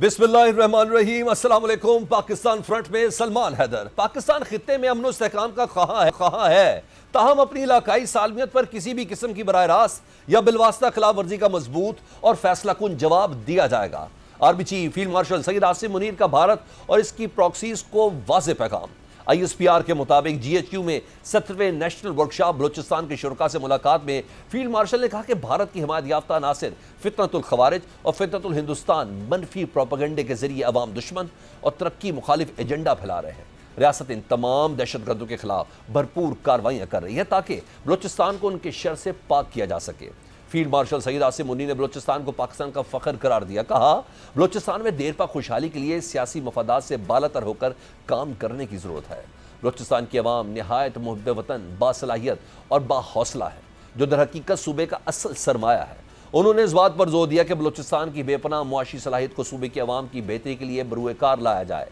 बिस्मिल्लाहिर्रहमानिर्रहीम। अस्सलाम वालेकुम। पाकिस्तान फ्रंट में सलमान हैदर। पाकिस्तान खित्ते में अमन इस्तेहकाम का ख़्वाह है, ताहम अपनी इलाकाई सालमियत पर किसी भी किस्म की बराह रास्त या बिलवास्ता खिलाफ वर्जी का मजबूत और फैसला कुन जवाब दिया जाएगा। Army chief field marshal Syed Asim Munir का भारत और इसकी प्रॉक्सीज को वाज़ेह पैगाम। ISPR के मुताबिक GHQ में 17वें नेशनल वर्कशॉप बलोचिस्तान के शुरका से मुलाकात में फील्ड मार्शल ने कहा कि भारत की हिमायत याफ्ता नासिर फितनतुल खवारिज और फितनतुल हिंदुस्तान मनफी प्रोपेगेंडे के जरिए अवाम दुश्मन और तरक्की मुखालिफ एजेंडा फैला रहे हैं। रियासत इन तमाम दहशतगर्दों के खिलाफ भरपूर कार्रवाइयाँ कर रही है ताकि बलोचिस्तान को उनके शर से पाक किया जा सके। फील्ड मार्शल सैयद आसिम मुनीर ने बलोचिस्तान को पाकिस्तान का फख्र करार दिया। कहा, बलोचिस्तान में देर पा खुशहाली के लिए सियासी मफादात से बालातर होकर काम करने की जरूरत है। बलोचिस्तान की अवाम निहायत मुहब्बे वतन, बासलाहियत और बाहौसला है, जो दर हकीकत सूबे का असल सरमाया है। उन्होंने इस बात पर जोर दिया कि बलोचिस्तान की बेपनाह मुआशी सलाहियत को सूबे की अवाम की बेहतरी के लिए बरूए कार लाया जाए।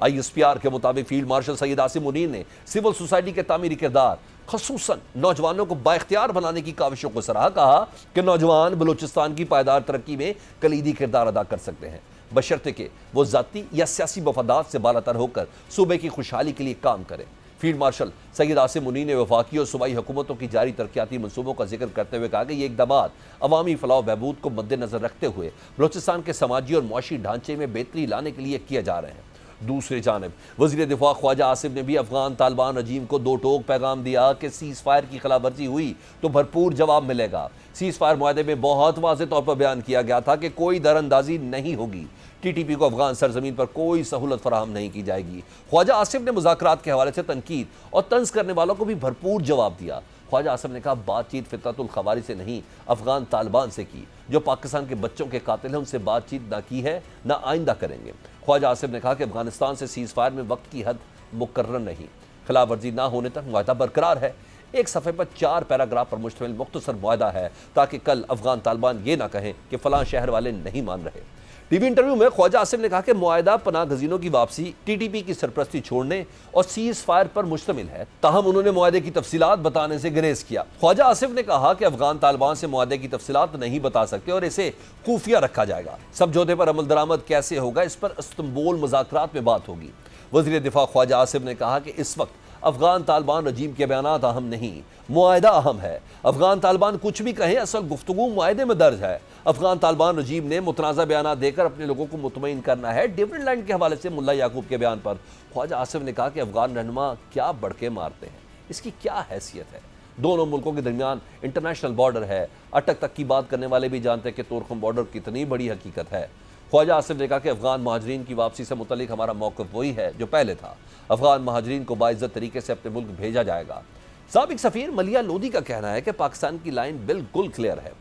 ISPR के मुताबिक फील्ड मार्शल सैयद आसिम मुनीर ने सिविल सोसाइटी के तामीरी किरदार, खसूसन नौजवानों को बाइख्तियार बनाने की काविशों को सराहा। कहा कि नौजवान बलोचिस्तान की पायदार तरक्की में कलीदी किरदार अदा कर सकते हैं, बशर्ते कि वो जाती या सियासी मफादात से बालातर होकर सूबे की खुशहाली के लिए काम करें। फील्ड मार्शल सैयद आसिम मुनीर ने वफाकी और सूबाई हुकूमतों की जारी तरक्याती मनसूबों का जिक्र करते हुए कहा कि ये इकदाम अवामी फलाह बहबूद को मद्देनजर रखते हुए बलोचिस्तान के समाजी और मुआशी ढांचे में बेहतरी लाने के लिए किए जा रहे हैं। दूसरी जानब वज़ीर दिफा ख्वाजा आसिफ ने भी अफगान तालिबान रजीम को दो टोक पैगाम दिया कि सीज़ फायर की खिलाफवर्जी हुई तो भरपूर जवाब मिलेगा। सीज़ फायर मुआहदे में बहुत वाज़ेह तौर पर बयान किया गया था कि कोई दरअंदाजी नहीं होगी, TTP को अफगान सरजमीन पर कोई सहूलत फराहम नहीं की जाएगी। ख्वाजा आसिफ ने मुज़ाकरात के हवाले से तनकीद और तंज करने वालों को भी भरपूर जवाब दिया। ख्वाजा आसिफ ने कहा, बातचीत फितनतुल खवारिज से नहीं, अफगान तालिबान से की, जो पाकिस्तान के बच्चों के कातिल हैं। उनसे बातचीत ना की है, ना आइंदा करेंगे। ख्वाजा आसिफ ने कहा कि अफगानिस्तान से सीज़ फायर में वक्त की हद मुकर्रर नहीं, खिलाफ वर्जी ना होने तक मुआहदा बरकरार है। एक सफ़े पर 4 पैराग्राफ पर मुश्तमिल मुख्तसर मुआहदा है ताकि कल अफगान तालिबान ये ना कहें कि फ़लाँ शहर वाले नहीं मान रहे। टीवी इंटरव्यू में ख्वाजा आसिफ ने कहा कि मुआहदा पनाह गजीनों की वापसी, TTP की सरपरस्ती छोड़ने और सीज़ फायर पर मुश्तमिल है। ताहम उन्होंने मुआहदे की तफसीलात बताने से गुरेज किया। ख्वाजा आसिफ ने कहा कि अफगान तालिबान से मुआहदे की तफसीलात नहीं बता सकते और इसे खुफिया रखा जाएगा। समझौते पर अमल दरामद कैसे होगा, इस पर इस्तंबुल मुज़ाकरात में बात होगी। वज़ीर दिफा ख्वाजा आसिफ ने कहा कि इस वक्त अफगान तालिबान रजीम के बयानात अहम नहीं, मुआहदा अहम है। अफगान तालिबान कुछ भी कहें, असल गुफ्तगू मुआहदे में दर्ज है। अफगान तालिबान रजीम ने मुतनाज़ा बयान देकर अपने लोगों को मुतमईन करना है। डिफरेंट लैंड के हवाले से मुल्ला याकूब के बयान पर ख्वाजा आसिफ ने कहा कि अफगान रहनुमा क्या बढ़के मारते हैं, इसकी क्या हैसियत है। दोनों मुल्कों के दरमियान इंटरनेशनल बॉर्डर है। अटक तक की बात करने वाले भी जानते हैं कि तोरखम बॉर्डर कितनी बड़ी हकीकत है। ख्वाजा आसिफ ने कहा कि अफगान महाजरीन की वापसी से मुतल्लिक हमारा मौक़िफ़ वही है जो पहले था। अफगान महाजरीन को बाइज़्ज़त तरीके से अपने मुल्क भेजा जाएगा। साबिक सफ़ीर मलिया लोधी का कहना है कि पाकिस्तान की लाइन बिल्कुल क्लियर है।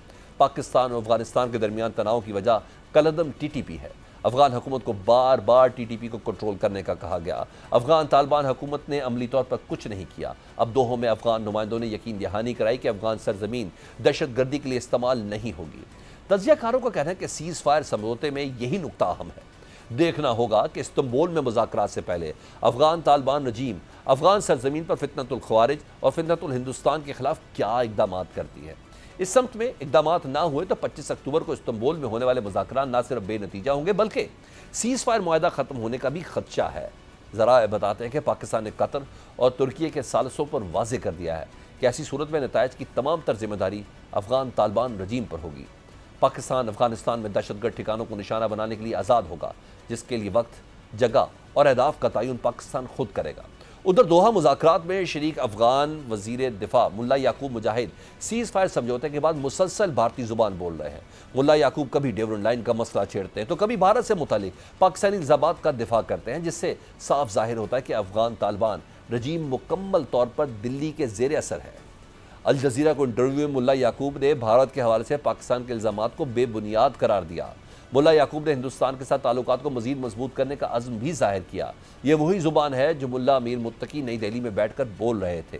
पाकिस्तान और अफगानिस्तान के दरमियान तनाव की वजह कलदम TTP है। अफगान हुकूमत को बार बार TTP को कंट्रोल करने का कहा गया। अफगान तालिबान हुकूमत ने अमली तौर पर कुछ नहीं किया। अब दोहों में अफगान नुमाइंदों ने यकीन दहानी कराई कि अफगान सरजमीन दहशत गर्दी के लिए इस्तेमाल नहीं होगी। तजियाकारों का कहना है कि सीज़ फायर समझौते में यही नुक्ता अहम है। देखना होगा कि इस्तंबुल में मुज़ाकरात से पहले अफगान तालिबान रजीम अफगान सरजमीन पर फितनतुल खवारिज और फितनतुल हिंदुस्तान के खिलाफ क्या इकदाम करती है। इस समत में इकदाम ना हुए तो 25 अक्टूबर को इस्तंबुल में होने वाले मुज़ाकरात न सिर्फ बेनतीजा होंगे बल्कि सीज़ फायर मुआहदा ख़त्म होने का भी खदशा है। ज़रा बताते हैं कि पाकिस्तान ने कतर और तुर्की के सालसों पर वाज़े कर दिया है कि ऐसी सूरत में नताइज की तमाम तर जिम्मेदारी अफगान तालिबान रजीम पर होगी। पाकिस्तान अफगानिस्तान में दहशतगर्द ठिकानों को निशाना बनाने के लिए आज़ाद होगा, जिसके लिए वक्त, जगह और अहदाफ का तयन पाकिस्तान खुद करेगा। उधर दोहा मुज़ाकरात में शरीक अफगान वज़ीर दिफा मुल्ला याकूब मुजाहिद सीज़ फायर समझौते के बाद मुसलसल भारतीय ज़ुबान बोल रहे हैं। मुल्ला याकूब कभी डिफरेंट लाइन का मसला छेड़ते हैं तो कभी भारत से मुतालिक पाकिस्तानी इल्ज़ामात का दिफा करते हैं, जिससे साफ जाहिर होता है कि अफगान तालिबान रजीम मुकम्मल तौर पर दिल्ली के ज़ेर असर है। अल जज़ीरा को इंटरव्यू में मुल्ला याकूब ने भारत के हवाले से पाकिस्तान के इल्ज़ामात को बेबुनियाद करार दिया। मुल्ला याकूब ने हिंदुस्तान के साथ ताल्लुकात को मज़ीद मजबूत करने का अज़्म भी ज़ाहिर किया। ये वही ज़ुबान है जो मुल्ला अमीर मुत्तकी नई दिल्ली में बैठ कर बोल रहे थे।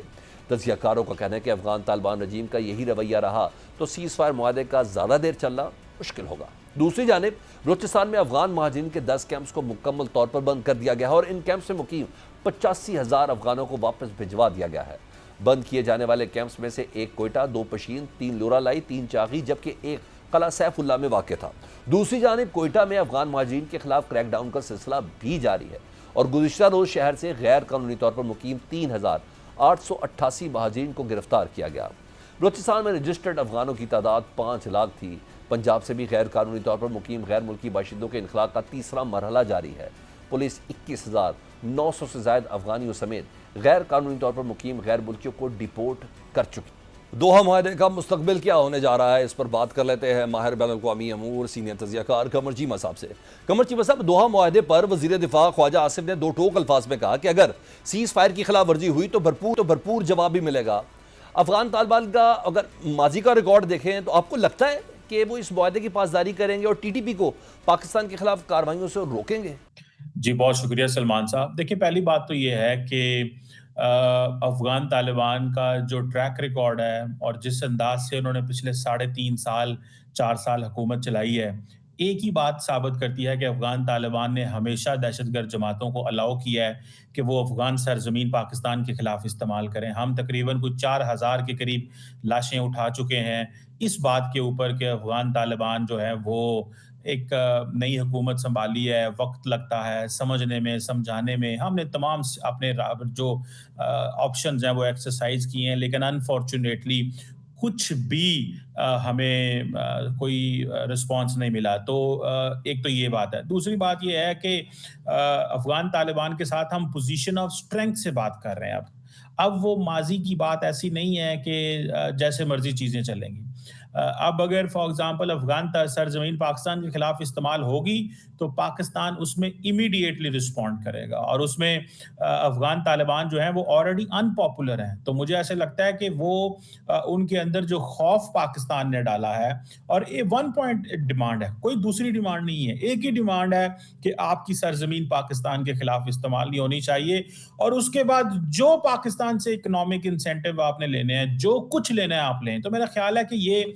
तजियाकारों का कहना है कि अफगान तालिबान रजीम का यही रवैया रहा तो सीज़ फायर मुआहदे का ज़्यादा देर चलना मुश्किल होगा। दूसरी जानिब बलूचिस्तान में अफगान महाजिरीन के 10 कैंप्स को मुकम्मल तौर पर बंद कर दिया गया है और इन कैंप्स में मुकीम 85,000 अफगानों को वापस भिजवा दिया गया है। बंद किए जाने वाले कैंप्स में से 1 कोयटा, 2 पशीन, 3 लोरालाई, 3 चागी जबकि 1 कला सैफुल्ला में वाक़ था। दूसरी जानिब कोयटा में अफगान महाजरीन के खिलाफ क्रैकडाउन का सिलसिला भी जारी है और गुज़िश्ता रोज़ शहर से गैर कानूनी तौर पर मुकीम 3,888 महाजरीन को गिरफ्तार किया गया। बलूचिस्तान में रजिस्टर्ड अफगानों की तादाद 5 लाख थी। पंजाब से भी गैर कानूनी तौर पर मुकीम गैर मुल्की बाशिंदों के इनखला का तीसरा मरहला जारी है। पुलिस 21,900 से ज़ायद अफगानियों समेत गैर कानूनी तौर पर मुकीम गैर मुल्कियों को डिपोर्ट कर चुकी। दोहा माहदे का मुस्तकबिल क्या होने जा रहा है, इस पर बात कर लेते हैं माहिर बैनुल-अक़वामी अमूर सीनियर तज़कियाकार कमर चीमा साहब से। कमर चीमा साहब, दोहा माहदे पर वज़ीर दिफा ख्वाजा आसिफ ने दो टोक अल्फाज में कहा कि अगर सीज़ फायर की खिलाफ वर्जी हुई तो भरपूर जवाब भी मिलेगा। अफगान तालिबान का अगर माजी का रिकॉर्ड देखें तो आपको लगता है कि वो इस मुआहदे की पासदारी करेंगे और TTP को पाकिस्तान के खिलाफ कार्रवाइयों से रोकेंगे? जी, बहुत शुक्रिया सलमान साहब। देखिए, पहली बात तो ये है कि अफ़गान तालिबान का जो ट्रैक रिकॉर्ड है और जिस अंदाज से उन्होंने पिछले 3.5 साल 4 साल हुकूमत चलाई है, एक ही बात साबित करती है कि अफ़गान तालिबान ने हमेशा दहशतगर्द जमातों को अलाउ किया है कि वो अफ़गान सरज़मीन पाकिस्तान के खिलाफ इस्तेमाल करें। हम तकरीबन कुछ 4,000 के करीब लाशें उठा चुके हैं इस बात के ऊपर कि अफ़गान तालिबान जो है वो एक नई हुकूमत संभाली है, वक्त लगता है समझने में, समझाने में। हमने तमाम अपने जो ऑप्शंस हैं वो एक्सरसाइज किए हैं, लेकिन अनफॉर्चुनेटली कुछ भी हमें कोई रिस्पांस नहीं मिला। तो एक तो ये बात है। दूसरी बात ये है कि अफ़गान तालिबान के साथ हम पोजीशन ऑफ स्ट्रेंथ से बात कर रहे हैं अब वो माजी की बात ऐसी नहीं है कि जैसे मर्जी चीज़ें चलेंगी। अब अगर फॉर एग्जांपल अफगान सरजमीन पाकिस्तान के खिलाफ इस्तेमाल होगी तो पाकिस्तान उसमें इमीडिएटली रिस्पॉन्ड करेगा और उसमें अफगान तालिबान जो है वो ऑलरेडी अनपॉपुलर हैं। तो मुझे ऐसे लगता है कि वो उनके अंदर जो खौफ पाकिस्तान ने डाला है और ये 1 पॉइंट डिमांड है, कोई दूसरी डिमांड नहीं है, एक ही डिमांड है कि आपकी सरजमीन पाकिस्तान के खिलाफ इस्तेमाल नहीं होनी चाहिए और उसके बाद जो पाकिस्तान से इकोनॉमिक इंसेंटिव आपने लेने हैं, जो कुछ लेना है आप लें। तो मेरा ख्याल है कि ये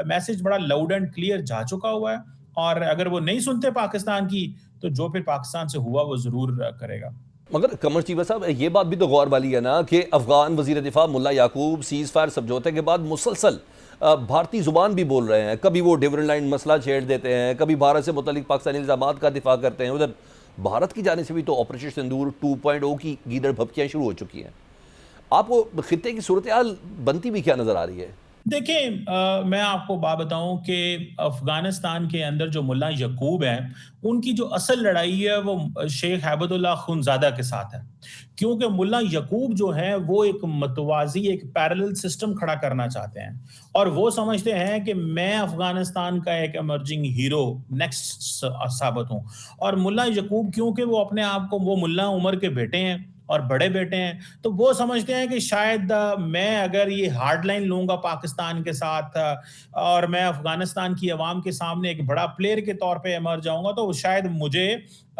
मैसेज बड़ा लाउड एंड क्लियर जा चुका हुआ है और अगर वो नहीं सुनते पाकिस्तान की तो जो फिर पाकिस्तान से हुआ वो जरूर करेगा। मगर कमर चीमा साहब, ये बात भी तो गौर वाली है ना कि अफगान वजीर दिफा मुल्ला याकूब सीज़ फायर समझौते के बाद मुसलसल भारतीय जुबान भी बोल रहे हैं। कभी वो डिविडेंड लाइन मसला छेड़ देते हैं, कभी भारत से मुतल्लिक पाकिस्तानी इल्ज़ामात का दिफा करते हैं। उधर भारत की जाने से भी तो ऑपरेशन सिंदूर 2.0 की गीदड़ भपकियाँ शुरू हो चुकी हैं। आपको खित्ते की सूरत हाल बनती भी क्या नज़र आ रही है? देखिए, मैं आपको बात बताऊं कि अफगानिस्तान के अंदर जो मुल्ला यकूब हैं, उनकी जो असल लड़ाई है वो शेख हैबतुल्लाह खुनज़ादा के साथ है, क्योंकि मुल्ला यकूब जो है वो एक मतवाजी एक पैरेलल सिस्टम खड़ा करना चाहते हैं और वो समझते हैं कि मैं अफगानिस्तान का एक इमर्जिंग हीरो नेक्स्ट साबित हूं। और मुल्ला यकूब क्योंकि वो अपने आप को वो मुल्ला उमर के बेटे हैं और बड़े बेटे हैं, तो वो समझते हैं कि शायद मैं अगर ये हार्ड लाइन लूंगा पाकिस्तान के साथ और मैं अफगानिस्तान की अवाम के सामने एक बड़ा प्लेयर के तौर पे इमर जाऊंगा तो शायद मुझे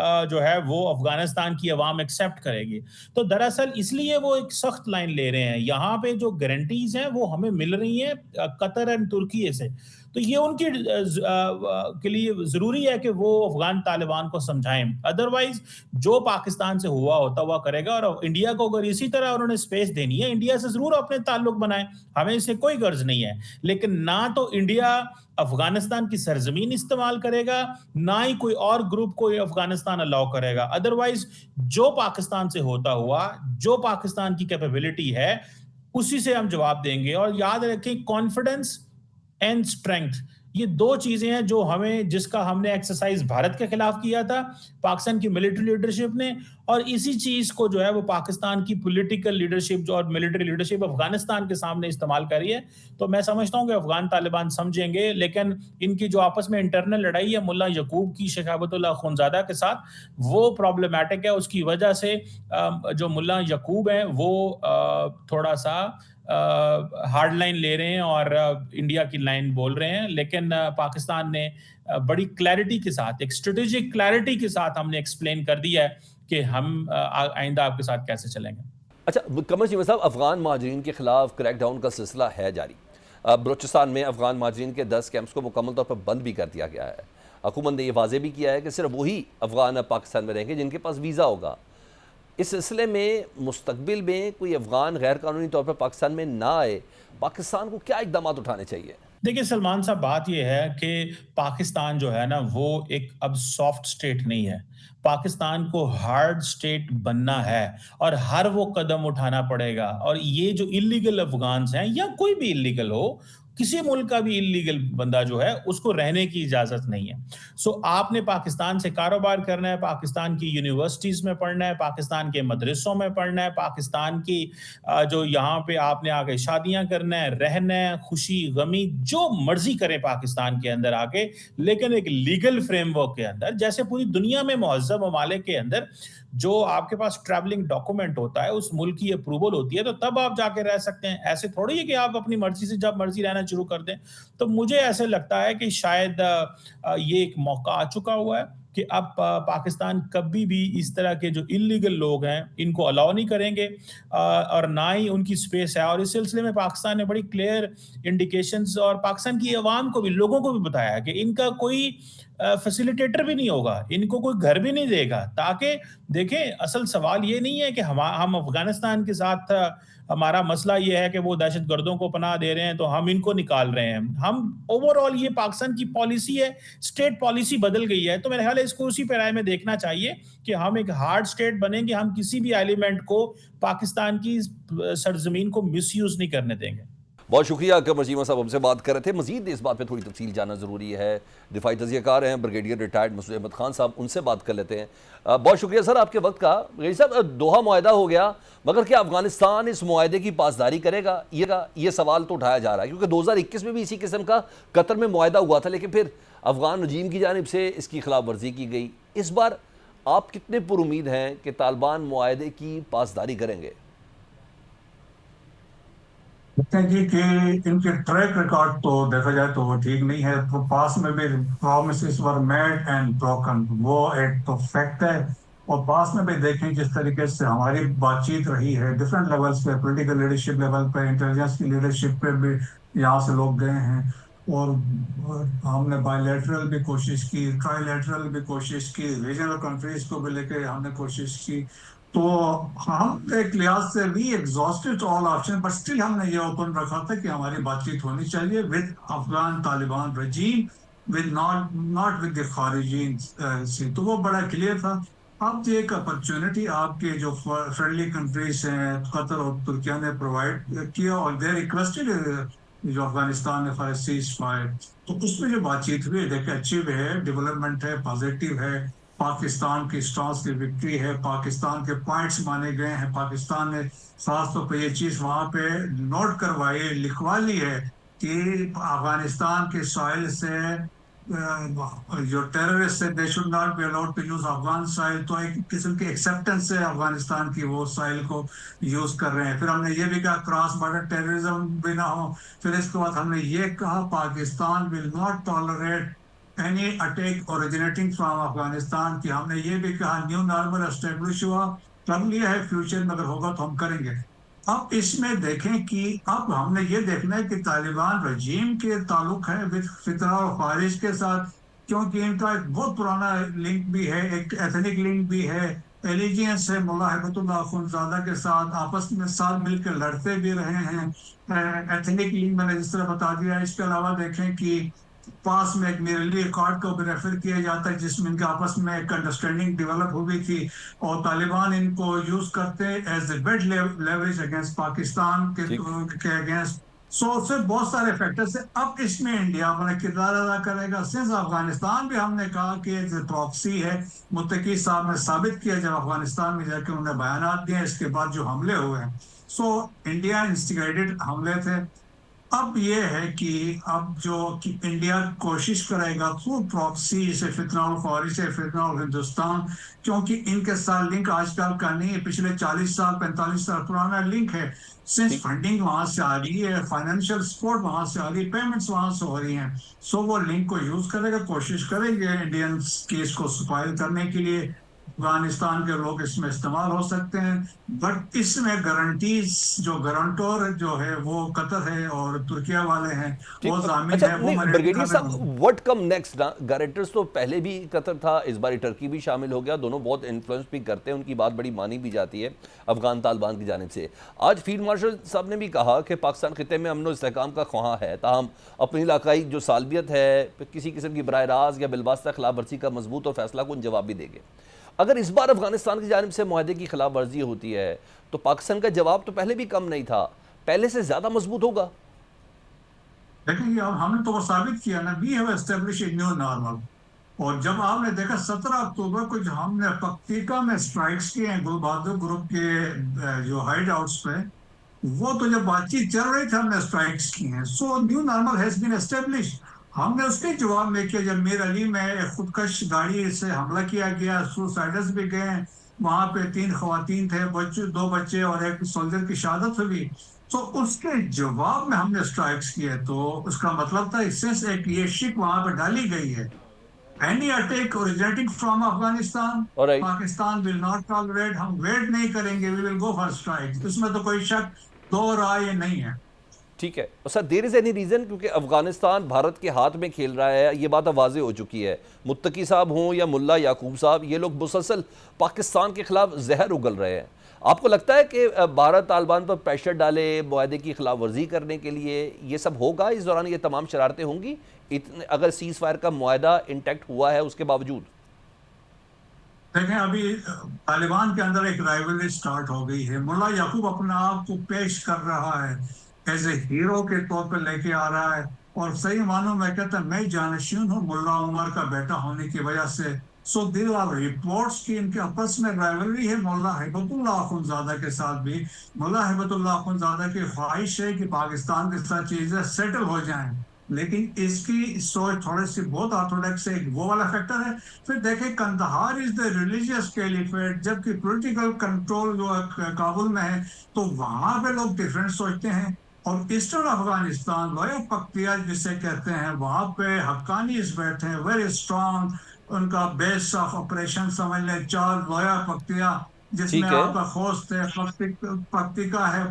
जो है वो अफगानिस्तान की अवाम एक्सेप्ट करेगी। तो दरअसल इसलिए वो एक सख्त लाइन ले रहे हैं। यहाँ पे जो गारंटीज हैं वो हमें मिल रही हैं कतर एंड तुर्की से, तो ये उनके के लिए जरूरी है कि वो अफगान तालिबान को समझाएं। अदरवाइज जो पाकिस्तान से होता हुआ करेगा और इंडिया को अगर इसी तरह उन्होंने स्पेस देनी है, इंडिया से जरूर अपने ताल्लुक बनाएं, हमें इससे कोई गर्ज नहीं है। लेकिन ना तो इंडिया अफगानिस्तान की सरजमीन इस्तेमाल करेगा, ना ही कोई और ग्रुप को अफगानिस्तान अलाउ करेगा। अदरवाइज जो पाकिस्तान से होता हुआ, जो पाकिस्तान की कैपेबिलिटी है, उसी से हम जवाब देंगे। और याद रखें, कॉन्फिडेंस एंड स्ट्रेंथ, ये दो चीजें हैं जो हमें जिसका हमने एक्सरसाइज भारत के खिलाफ किया था, पाकिस्तान की मिलिट्री लीडरशिप ने, और इसी चीज को जो है वो पाकिस्तान की पॉलिटिकल लीडरशिप जो और मिलिट्री लीडरशिप अफगानिस्तान के सामने इस्तेमाल कर रही है। तो मैं समझता हूं कि अफगान तालिबान समझेंगे, लेकिन इनकी जो आपस में इंटरनल लड़ाई है मुल्ला यकूब की शेख हैबतुल्लाह खुनज़ादा के साथ, वो प्रॉब्लमैटिक है। उसकी वजह से जो मुल्ला यकूब है वो थोड़ा सा हार्ड लाइन ले रहे हैं और इंडिया की लाइन बोल रहे हैं। लेकिन पाकिस्तान ने बड़ी क्लैरिटी के साथ, एक स्ट्रेटेजिक क्लैरिटी के साथ हमने एक्सप्लेन कर दिया है कि हम आइंदा आपके साथ कैसे चलेंगे। अच्छा कमर चीमा साहब, अफगान महाजरीन के खिलाफ क्रैकडाउन का सिलसिला है जारी। बलूचिस्तान में अफगान महाजरीन के 10 कैंप्स को मुकम्मल तौर पर बंद भी कर दिया गया है। हुकूमत ने यह वाजे भी किया है कि सिर्फ वही अफगान पाकिस्तान में रहेंगे जिनके पास वीज़ा होगा। इस सिलसिले में मुस्तकबिल में कोई अफगान गैर कानूनी तौर पर पाकिस्तान में ना आए, पाकिस्तान को क्या इकदाम उठाने चाहिए? देखिए सलमान साहब, बात ये है कि पाकिस्तान जो है ना वो एक अब सॉफ्ट स्टेट नहीं है। पाकिस्तान को हार्ड स्टेट बनना है और हर वो कदम उठाना पड़ेगा। और ये जो इल्लीगल अफ़गान्स हैं या कोई भी इल्लीगल हो, किसी मुल्क का भी इल्लीगल बंदा जो है उसको रहने की इजाज़त नहीं है। सो आपने पाकिस्तान से कारोबार करना है, पाकिस्तान की यूनिवर्सिटीज़ में पढ़ना है, पाकिस्तान के मदरसों में पढ़ना है, पाकिस्तान की जो यहाँ पे आपने आके शादियां करना है, रहना है, खुशी गमी जो मर्जी करें पाकिस्तान के अंदर आके, लेकिन एक लीगल फ्रेमवर्क के अंदर, जैसे पूरी दुनिया में मुहज़्ज़ब ममालिक के अंदर जो आपके पास ट्रैवलिंग डॉक्यूमेंट होता है, उस मुल्क की अप्रूवल होती है, तो तब आप जाके रह सकते हैं। ऐसे थोड़ी है कि आप अपनी मर्जी से जब मर्जी रहना शुरू कर दें। तो मुझे ऐसे लगता है कि शायद ये एक मौका आ चुका हुआ है कि अब पाकिस्तान कभी भी इस तरह के जो इल्लीगल लोग हैं इनको अलाउ नहीं करेंगे, और ना ही उनकी स्पेस है। और इस सिलसिले में पाकिस्तान ने बड़ी क्लियर इंडिकेशंस और पाकिस्तान की अवाम को भी, लोगों को भी बताया कि इनका कोई फैसिलिटेटर भी नहीं होगा, इनको कोई घर भी नहीं देगा। ताकि देखें, असल सवाल ये नहीं है कि हम अफगानिस्तान के साथ हमारा मसला ये है कि वो दहशतगर्दों को पनाह दे रहे हैं तो हम इनको निकाल रहे हैं। हम ओवरऑल ये पाकिस्तान की पॉलिसी है, स्टेट पॉलिसी बदल गई है। तो मेरे ख्याल है इसको उसी पैराए में देखना चाहिए कि हम एक हार्ड स्टेट बनेंगे, हम किसी भी एलिमेंट को पाकिस्तान की सरजमीन को मिसयूज नहीं करने देंगे। बहुत शुक्रिया कमर चीमा साहब हमसे बात कर रहे थे। मजीद इस बात पे थोड़ी तफसील जानना ज़रूरी है। दिफाई तज़कियाकार हैं ब्रिगेडियर रिटायर्ड मसूद अहमद खान साहब, उनसे बात कर लेते हैं। बहुत शुक्रिया सर आपके वक्त का। ब्रिगेडियर साहब, दोहा मुआहदा हो गया, मगर क्या अफगानिस्तान इस मुआहदे की पासदारी करेगा? ये सवाल तो उठाया जा रहा है, क्योंकि 2021 में भी इसी किस्म का कतर में मुआहदा हुआ था, लेकिन फिर अफगान रजीम की जानिब से इसकी खिलाफ वर्जी की गई। इस बार आप कितने पुरुमीद हैं कि तालिबान मुआहदे की पासदारी करेंगे? हैं कि इनके ट्रैक रिकॉर्ड तो देखा जाए तो वो ठीक नहीं है। तो पास में भी promises were made and broken, वो एक तो फैक्ट है। और पास में भी देखें जिस तरीके से हमारी बातचीत रही है डिफरेंट लेवल्स पे, पॉलिटिकल लीडरशिप लेवल पे, इंटेलिजेंस की लीडरशिप पे भी यहाँ से लोग गए हैं। और हमने बायलैटरल भी कोशिश की, ट्राइलैटरल भी कोशिश की, रीजनल कंट्रीज को भी लेके हमने कोशिश की। तो हम एक लिहाज से we exhausted all option, but still हमने ये ओपन रखा था कि हमारी बातचीत होनी चाहिए with Afghan Taliban regime, with not with the खारिजीन से। तो वो बड़ा क्लियर था। अब ये एक अपॉर्चुनिटी आपके जो फ्रेंडली कंट्रीज हैं, कतर और तुर्किया ने प्रोवाइड किया, और दे रिक्वेस्टेड जो अफगानिस्तान ने फॉर सीज फायर। तो उसमें जो बातचीत हुई देखिए अच्छी भी है, डेवलपमेंट है, पॉजिटिव है। पाकिस्तान की स्टॉक्स की विक्ट्री है, पाकिस्तान के पॉइंट्स माने गए हैं। पाकिस्तान ने खास तौर पर ये चीज वहां पे नोट करवाई, लिखवा ली है कि अफगानिस्तान के सॉइल से जो टेररिस्ट है they should not be allowed to use Afghan soil. तो एक किस्म की एक्सेप्टेंस है अफगानिस्तान की, वो सॉइल को यूज कर रहे हैं। फिर हमने ये भी कहा क्रॉस बॉर्डर टेररिज्म भी ना हो। फिर इसके बाद हमने ये कहा Pakistan will not tolerate any attack originating from Afghanistan की। हमने ये भी कहा न्यू नॉर्मल एस्टेब्लिश हुआ, कर लिया है, फ्यूचर में अगर होगा तो हम करेंगे। अब इसमें देखें कि अब हमने ये देखना है कि तालिबान रजीम के ताल्लुक है विद फितना और खारिज के साथ, क्योंकि इनका एक बहुत पुराना लिंक भी है, एक एथनिक लिंक भी है, एलिजियंस है मुल्ला हिबतुल्लाह अखुंज़ादा के साथ, आपस में साथ मिलकर लड़ते भी रहे हैं। एथनिक लिंक मैंने जिस तरह बता दिया। इसके अलावा देखें कि पास में एक मिरली रिकॉर्ड को भी रेफर किया जाता है जिसमें इनके आपस में एक अंडरस्टैंडिंग डेवलप हुई थी, और तालिबान इनको यूज करते as a bad leverage against Pakistan के अगेंस्ट। सो उससे बहुत सारे फैक्टर्स है। अब इसमें इंडिया अपना किरदार अदा करेगा। सिंस अफगानिस्तान भी हमने कहा कि प्रॉक्सी है, मुत्तकी साहब ने साबित किया जब अफगानिस्तान में जाकर उन्होंने बयान दिए इसके बाद जो हमले हुए हैं। सो इंडिया इंस्टिगेटेड हमले थे। अब ये है कि अब जो कि इंडिया कोशिश करेगा थ्रू प्रॉक्सी से फितना और खारिज से फितना और हिंदुस्तान, क्योंकि इनके साथ लिंक आजकल का नहीं है, पिछले 40 साल 45 साल पुराना लिंक है। सिंस फंडिंग वहां से आ रही है, फाइनेंशियल सपोर्ट वहां से आ रही है, पेमेंट्स वहां से हो रही हैं। सो वो लिंक को यूज करेगा, कोशिश करेंगे इंडियन केस को स्पॉइल करने के लिए। अफगानिस्तान के लोग इसमें इस्तेमाल हो सकते हैं, बट इसमें गारंटीज जो गारंटर जो है वो कतर है और तुर्किया वाले हैं, ठीक। वो जामिन अच्छा, है, वो नहीं मैंने ब्रिगेडियर लिखा था। साहब, व्हाट कम नेक्स्ट ना? गारंटर्स तो पहले भी कतर था, इस बार टर्की भी शामिल हो गया, दोनों बहुत इन्फ्लुएंस भी करते हैं, उनकी बात बड़ी मानी भी जाती है अफगान तालिबान की जानिब से। आज फील्ड मार्शल साहब ने भी कहा कि पाकिस्तान खिते में अमन और इस्तेहकाम का ख्वाह है, ताहम अपनी इलाकाई जो सालबियत है किसी किस्म की बराह रास्त या बिलवास्ता खिलाफ वर्जी का मजबूत और फैसला कौन जवाब भी देंगे। अगर इस बार अफगानिस्तान की जानिब से मुआहदे की खिलाफ वर्जी होती है तो पाकिस्तान का जवाब तो पहले भी कम नहीं था, पहले से ज़्यादा मजबूत होगा। देखिए अब हमने तो वो साबित किया ना, we have establish a new normal. और जब आपने देखा 17 अक्टूबर को जो हमने पक्तिका में स्ट्राइक्स किए हैं गुलबहादुर ग्रुप के जो हाइड आउट्स पे, वो तो जब बातचीत चल रही थी हमने स्ट्राइक्स की हैं। So new normal has been establish. हमने उसके जवाब में किया जब मीर अली में एक खुदकश गाड़ी से हमला किया गया, सुसाइडर्स भी गए, वहां पे 3 खवातीन थे, बच्चे 2 बच्चे और एक सोल्जर की शहादत हुई। तो उसके जवाब में हमने स्ट्राइक्स किए, तो उसका मतलब था इससे एक ये शिक वहां पे डाली गई है, any attack originating from Afghanistan alright, Pakistan will not tolerate, हम वेट नहीं करेंगे, we will go for strike. इसमें तो कोई शक, दो राय नहीं है। ठीक है। और sir, there is any reason, क्योंकि अफगानिस्तान भारत के हाथ में खेल रहा है, ये बात अब वाज़े हो चुकी है। मुत्तकी साहब हों या मुल्ला याकूब साहब, ये लोग मुसलसल पाकिस्तान के खिलाफ जहर उगल रहे हैं। आपको लगता है कि भारत तालिबान पर प्रेशर डाले मुआहदे की खिलाफ वर्जी करने के लिए, ये सब होगा इस दौरान, ये तमाम शरारतें होंगी इतने, अगर सीज़ फायर का मुआहदा इंटैक्ट हुआ है उसके बावजूद? देखें अभी तालिबान के अंदर एक राइवलरी स्टार्ट हो गई है। मुल्ला याकूब अपने आप को पेश कर रहा है, एज ए हीरो के तौर पे लेके आ रहा है, और सही मानो मैं कहता मैं जानशीन हूँ मुल्ला उमर का बेटा होने की वजह से। सो देयर आर रिपोर्ट्स कि इनके आपस में राइवलरी है मुल्ला हिबतुल्लाह अखुंज़ादा के साथ भी। मुल्ला हिबतुल्लाह अखुंज़ादा की ख्वाहिश है कि पाकिस्तान के साथ चीजें सेटल हो जाएं, लेकिन इसकी सोच थोड़ी सी बहुत ऑर्थोडॉक्स है, वो वाला फैक्टर है। फिर देखें Kandahar is the religious caliphate, जबकि पॉलिटिकल कंट्रोल जो काबुल में है, तो वहां पे लोग डिफरेंट सोचते हैं। और ईस्टर्न अफगानिस्तान लोया पख्तिया जिसे कहते हैं, वहां पे हक्कानीज बैठे हैं, वेरी स्ट्रांग। उनका बेस ऑफ ऑपरेशन समझ लें 4 लोया पख्तिया, जिसमें ठीक है। आपका खोस्त है,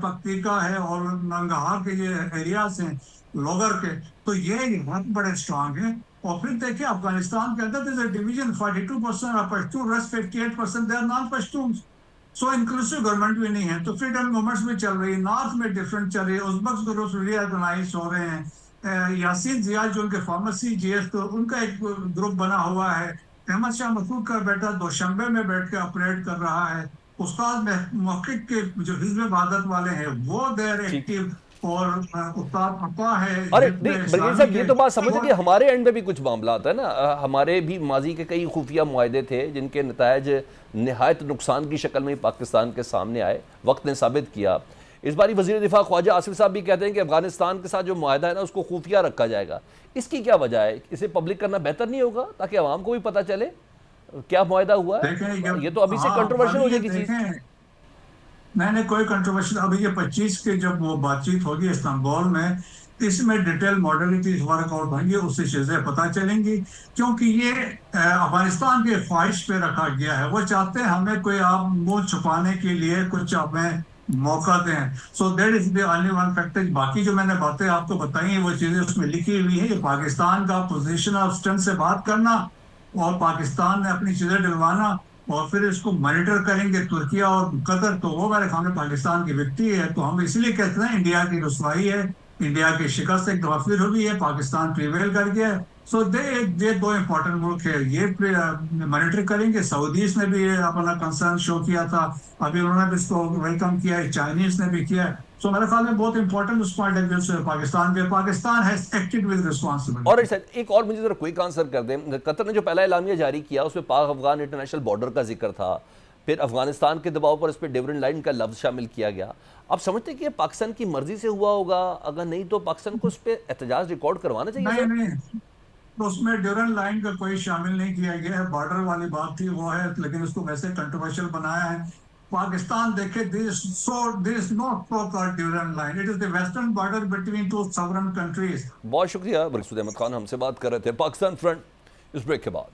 पख्तिका है और नंगहार के ये एरियाज हैं लोगर के। तो ये बहुत बड़े स्ट्रांग हैं। और फिर देखिए अफगानिस्तान के अंदर division 42% are Pashtun, rest 58% they are non Pashtun. So inclusive government भी नहीं है, तो फ्रीडम मूवमेंट्स भी चल रही है, नॉर्थ में डिफरेंट चल रही है, उज़्बेक्स ग्रुप्स रीऑर्गेनाइज हो रहे हैं। यासीन जिया जो उनके फार्मेसी जीएस, तो उनका एक ग्रुप बना हुआ है। अहमद शाह मसूद का बेटा दोशंबे में बैठ के ऑपरेट कर रहा है। उस्ताद महक़िक़ के जो हिज़्ब वहादत वाले हैं वो देर ठीक। एक्टिव, और उस्ताद अता है अरे हिज़्ब नहीं ब्रिगेडियर इस्लामी साहब, ये के, तो बात समझ वो कि हमारे एंड में भी कुछ मामला है ना। हमारे भी माजी के कई खुफिया मुआहदे थे जिनके नतायज नहायत नुकसान की शक्ल में पाकिस्तान के सामने आए, वक्त ने साबित किया। इस बारी वज़ीर दिफा ख्वाजा आसिफ साहब भी कहते हैं कि अफगानिस्तान के साथ जो मुआहदा है ना उसको खुफिया रखा जाएगा। इसकी क्या वजह है? इसे पब्लिक करना बेहतर नहीं होगा ताकि आवाम को भी पता चले क्या मुआहदा हुआ देखें है? ये तो अभी से हाँ, कंट्रोवर्शियल हो अभी ये जाएगी चीज़। देखें, नहीं कोई कंट्रोवर्शियल, अभी ये 25 के जब वो बातचीत होगी इस्तांबुल में, इसमें डिटेल मॉडलिटीज वर्कआउट होंगी, उससे चीजें पता चलेंगी। क्योंकि ये अफगानिस्तान के ख्वाहिश पे रखा गया है, वो चाहते हैं हमें कोई आप मुंह छुपाने के लिए कुछ हमें मौका दें। So that is the only one factor. बाकी जो मैंने बातें आपको बताई हैं वो चीजें उसमें लिखी हुई है। पाकिस्तान का पोजिशन ऑफ स्ट्रेंथ से बात करना और पाकिस्तान ने अपनी चीजें डलवाना और फिर इसको मॉनिटर करेंगे तुर्किया और कतर, तो वो मेरे ख्याल में पाकिस्तान की विक्ट्री है। तो हम इसलिए कहते हैं इंडिया की रुसवाई है, इंडिया की शिकस्त एक दफा फिर हुई है, पाकिस्तान प्रिवेल कर गया है। सो दे 2 इंपॉर्टेंट मुल्क है, ये मॉनिटर करेंगे। सऊदीज ने भी अपना कंसर्न शो किया था, अभी उन्होंने भी इसको वेलकम किया है, चाइनीज ने भी किया है। सो मेरे ख्याल में बहुत इंपॉर्टेंट उस पॉइंट ऑफ व्यू से Pakistan has acted with responsibility. और सर एक और मुझे जरा क्विक आंसर कर दें। कतर ने जो पहला एलामिया जारी किया उसमें पाक अफगान इंटरनेशनल बॉर्डर का जिक्र था, फिर अफगानिस्तान के दबाव पर उस पर डिविडेंड लाइन का लफ्ज शामिल किया गया। आप समझते हैं कि ये पाकिस्तान की मर्जी से हुआ होगा? अगर नहीं तो पाकिस्तान को उस पर एहतजाज रिकॉर्ड करवाना चाहिए? नहीं, तो उसमें ड्यूरल लाइन का कोई शामिल नहीं किया गया है, बॉर्डर वाली बात थी वो है, लेकिन उसको वैसे कंट्रोवर्शियल बनाया है। पाकिस्तान देखे, there is no so-called ड्यूरल line, it is the western border between 2 sovereign countries। बहुत शुक्रिया। मकसूद अहमद खान हमसे बात कर रहे थे पाकिस्तान फ्रंट इस ब्रेक के बाद।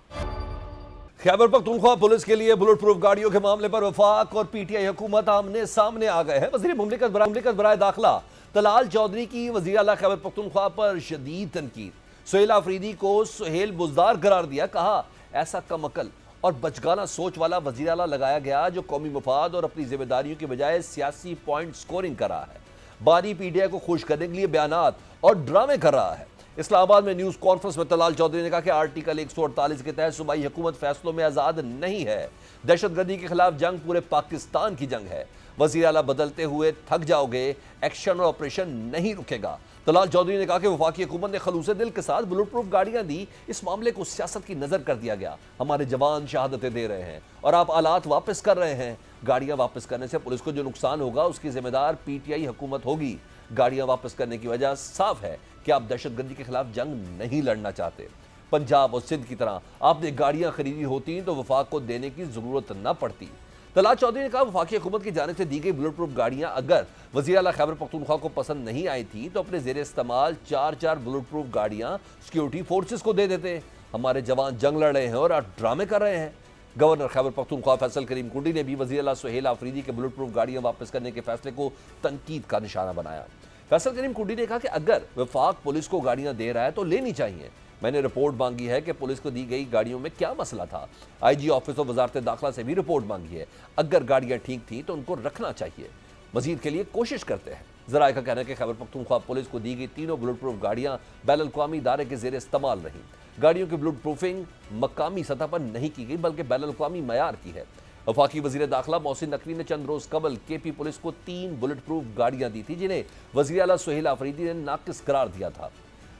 खैबर पख्तूनख्वा पुलिस के लिए बुलेट प्रूफ गाड़ियों के मामले पर वफाक और पीटीआई हुकूमत आमने सामने आ गए हैं। वज़ीर मुमलिकत बराए दाखिला तलाल चौधरी की वज़ीर आला खैबर पख्तूनख्वा पर शदीद तनकीद। सुहेल आफरीदी को सुहेल बुज़दार करार दिया, कहा ऐसा कमअकल और बचगाना सोच वाला वज़ीर आला लगाया गया जो कौमी मफाद और अपनी जिम्मेदारियों की बजाय सियासी पॉइंट स्कोरिंग कर रहा है। बानी पीटीआई को खुश करने के लिए बयानात और ड्रामे कर रहा है। इस्लामाबाद में न्यूज कॉन्फ्रेंस में तलाल चौधरी ने कहा कि आर्टिकल 148 के तहत सूबाई हुकूमत फैसलों में आजाद नहीं है। दहशतगर्दी के खिलाफ जंग पूरे पाकिस्तान की जंग है। वज़ीर आला बदलते हुए थक जाओगे, एक्शन और ऑपरेशन नहीं रुकेगा। तलाल चौधरी ने कहा कि वफाकी हुकूमत ने खलूस दिल के साथ बुलेट प्रूफ गाड़ियां दी। इस मामले को सियासत की नजर कर दिया गया। हमारे जवान शहादतें दे रहे हैं और आप आलात वापस कर रहे हैं। गाड़ियां वापस करने से पुलिस को जो नुकसान होगा उसकी जिम्मेदार पीटीआई हुकूमत होगी। गाड़ियां वापस करने की वजह साफ है कि आप दहशतगर्दी के खिलाफ जंग नहीं लड़ना चाहते। पंजाब और सिंध की तरह आपने गाड़ियां खरीदी होती तो वफाक को देने की जरूरत न पड़ती। तलाल चौधरी ने कहा वफाकी हुकूमत की जानिब से दी गई बुलेट प्रूफ गाड़ियां अगर वज़ीर आला खैबर पख्तूनख्वा को पसंद नहीं आई थी तो अपने जेर इस्तेमाल 4 बुलेट प्रूफ गाड़ियां सिक्योरिटी फोर्सेस को दे देते। हमारे जवान जंग लड़ रहे हैं और आप ड्रामे कर रहे हैं। गवर्नर खैबर पख्तूनख्वा फैसल करीम कुंडी ने भी वज़ीर आला सुहेल आफरीदी के बुलेट प्रूफ गाड़ियां वापस करने के फैसले को तनकीद का निशाना बनाया। फैसल करीम कुंडी ने कहा कि अगर वफाक पुलिस को गाड़ियां दे रहा है तो लेनी चाहिए। मैंने रिपोर्ट मांगी है कि पुलिस को दी गई गाड़ियों में क्या मसला था। आईजी ऑफिस और वजारत दाखिला से भी रिपोर्ट मांगी है। अगर गाड़ियां ठीक थी तो उनको रखना चाहिए। मजीद के लिए कोशिश करते हैं। जराये का कहना है कि खैबर पख्तूनख्वा पुलिस को दी गई तीनों बुलेट प्रूफ गाड़ियां बैनुल-अक़वामी इदारे के जेर इस्तेमाल रहीं। गाड़ियों की बुलेट प्रूफिंग मकामी सतह पर नहीं की गई बल्कि बैनुल-अक़वामी मयार की है। वफाकी वज़ीर दाखिला मोहसिन नकवी ने चंद रोज कबल केपी पुलिस को 3 बुलेट प्रूफ गाड़ियां दी थी जिन्हें वज़ीर आला सुहेल आफरीदी ने नाकिस करार दिया था।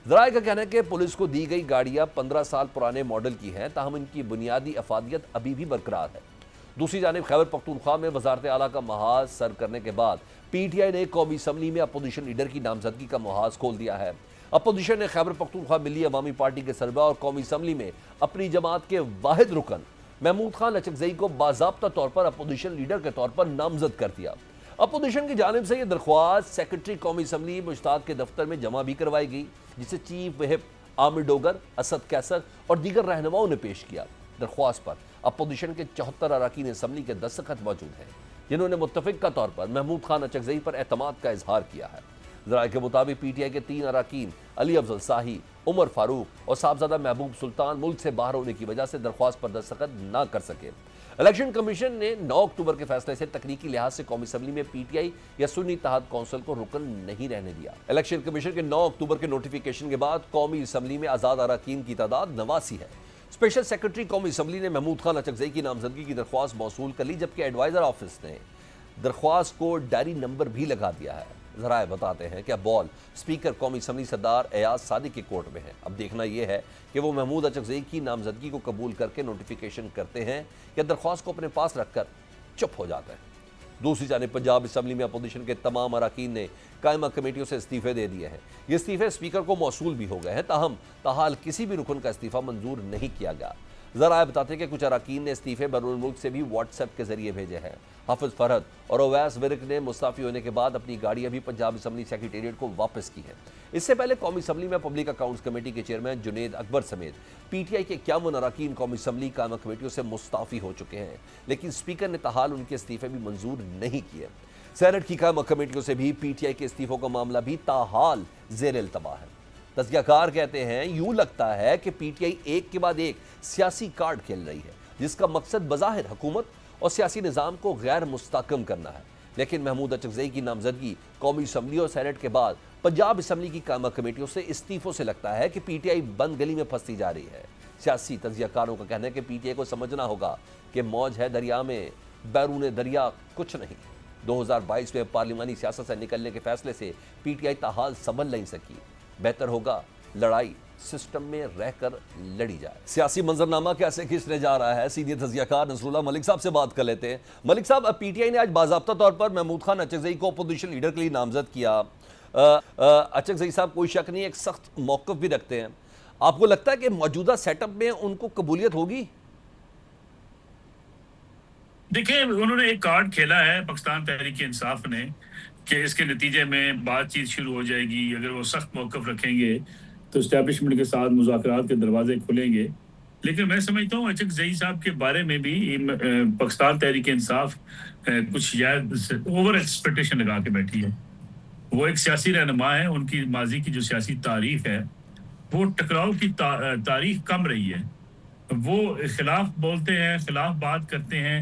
ज़राए का कहना है कि पुलिस को दी गई गाड़ियां 15 साल पुराने मॉडल की हैं, ताहम इनकी बुनियादी अफादियत अभी भी बरकरार है। दूसरी जानिब खैबर पख्तूनख्वा में वजारत आला का महाज सर करने के बाद पीटीआई ने कौमी असम्बली में अपोजिशन लीडर की नामजदगी का महाज खोल दिया है। अपोजिशन ने खैबर पख्तूनख्वा मिली अवामी पार्टी के सरबराह और कौमी असम्बली में अपनी जमात के वाहिद रुकन महमूद खान लचकजई को बाज़ाब्ता तौर पर अपोजिशन लीडर के तौर पर नामजद कर दिया। अपोजिशन की जानिब से यह दरख्वास्त सेक्रेटरी कौमी असम्बली मुश्ताक के दफ्तर में जमा भी करवाई गई, जिसे चीफ व्हिप आमिर डोगर, असद कैसर और दीगर रहनुमाओं ने पेश किया। दरख्वास्त पर अपोजिशन के 74 अरकान असम्बली के दस्तखत मौजूद हैं, जिन्होंने मुत्तफिका तौर पर महमूद खान लचकजई पर एतमाद का इजहार किया है। ज़राए के मुताबिक पीटीआई के 3 अरकान अली अफजल शाही, उमर फारूक और साहबजादा महबूब सुल्तान मुल्क से बाहर होने की वजह से दरख्वास्त पर दस्तखत न कर सके। इलेक्शन कमीशन ने 9 अक्टूबर के फैसले से तकनीकी लिहाज से कौमी असम्बली में पीटीआई या सुन्नी इत्तेहाद कौंसिल को रुकन नहीं रहने दिया। इलेक्शन कमीशन के 9 अक्टूबर के नोटिफिकेशन के बाद कौमी असम्बली में आज़ाद अरकान की तादाद 89 है। स्पेशल सेक्रेटरी कौमी असम्बली ने महमूद खान लचकजई की नामजदगी की दरख्वास्त मौसूल कर ली, जबकि एडवाइजर ऑफिस ने दरख्वास्त को डायरी नंबर भी लगा दिया है। ज़राए बताते हैं कि अब बॉल स्पीकर कौमी असम्बली सरदार एयाज सादिक के कोर्ट में है। अब देखना यह है कि वो महमूद लचकजई की नामजदगी को कबूल करके नोटिफिकेशन करते हैं या दरख्वास्त को अपने पास रखकर चुप हो जाते हैं। दूसरी जानिब पंजाब असम्बली में अपोजिशन के तमाम अरकान ने कायमा कमेटियों से इस्तीफे दे दिए हैं। ये इस्तीफे स्पीकर को मौसूल भी हो गए हैं, ताहम ताहाल किसी भी रुकन का इस्तीफा मंजूर नहीं किया गया। ज़राए बताते हैं कि कुछ अरकान ने इस्तीफे बैरुल मुल्क से भी व्हाट्सएप के जरिए भेजे हैं। हाफिज फरहद और ओवैस विर्क ने मुस्ताफ़ी होने के बाद अपनी गाड़ियां भी पंजाब असम्बली सेक्रेटेरिएट को वापस की हैं। इससे पहले कौमी असम्बली में पब्लिक अकाउंट्स कमेटी के चेयरमैन जुनेद अकबर समेत पीटीआई के 51 अरकान कौमी असम्बली कायमा कमेटियों से मुस्ताफ़ी हो चुके हैं, लेकिन स्पीकर ने ताहाल उनके इस्तीफे भी मंजूर नहीं किए। सेनेट की कायमा कमेटियों से भी पीटीआई के इस्तीफों का मामला भी ताहाल ज़ेर इल्तवा है। तज़कियाकार कहते हैं यूं लगता है कि पीटीआई एक के बाद एक सियासी कार्ड खेल रही है, जिसका मकसद बज़ाहिर हुकूमत और सियासी निज़ाम को गैर मुस्तकम करना है। लेकिन महमूद लचकजई की नामजदगी कौमी असम्बली और सेनेट के बाद पंजाब असम्बली की कायमा कमेटियों से इस्तीफों से लगता है कि पीटीआई बंद गली में फंसती जा रही है। सियासी तज़कियाकारों का कहना है कि पीटीआई को समझना होगा कि मौज है दरिया में, बैरून दरिया कुछ नहीं। 2022 में पार्लिमानी सियासत से निकलने के फैसले से पीटीआई ताहाल संभल नहीं सकी। बेहतर होगा लड़ाई सिस्टम में रहकर लड़ी जाए। सियासी मंजरनामा कैसे खींचने जा रहा है, सीनियर तज़कियाकार नसरुल्लाह मलिक साहब से बात कर लेते हैं। मलिक साहब, अब पीटीआई ने आज बाज़ाब्ता तौर पर महमूद खान लचकजई को अपोजिशन लीडर के लिए नामजद किया। लचकजई साहब कोई शक नहीं एक सख्त मौक़िफ़ भी रखते हैं। आपको लगता है कि मौजूदा सेटअप में उनको कबूलियत होगी? देखिए, उन्होंने एक कार्ड खेला है पाकिस्तान तहरीक इंसाफ ने कि इसके नतीजे में बातचीत शुरू हो जाएगी। अगर वो सख्त मौक़िफ़ रखेंगे तो इस्टेब्लिशमेंट के साथ मुज़ाकरात के दरवाजे खुलेंगे लेकिन मैं समझता हूँ अचकजई साहब के बारे में भी पाकिस्तान तहरीक इंसाफ कुछ शायद ओवर एक्सपेक्टेशन लगा के बैठी है। वो एक सियासी रहनुमा है, उनकी माजी की जो सियासी तारीख है वो टकराव की तारीख कम रही है। वो खिलाफ बोलते हैं, खिलाफ बात करते हैं,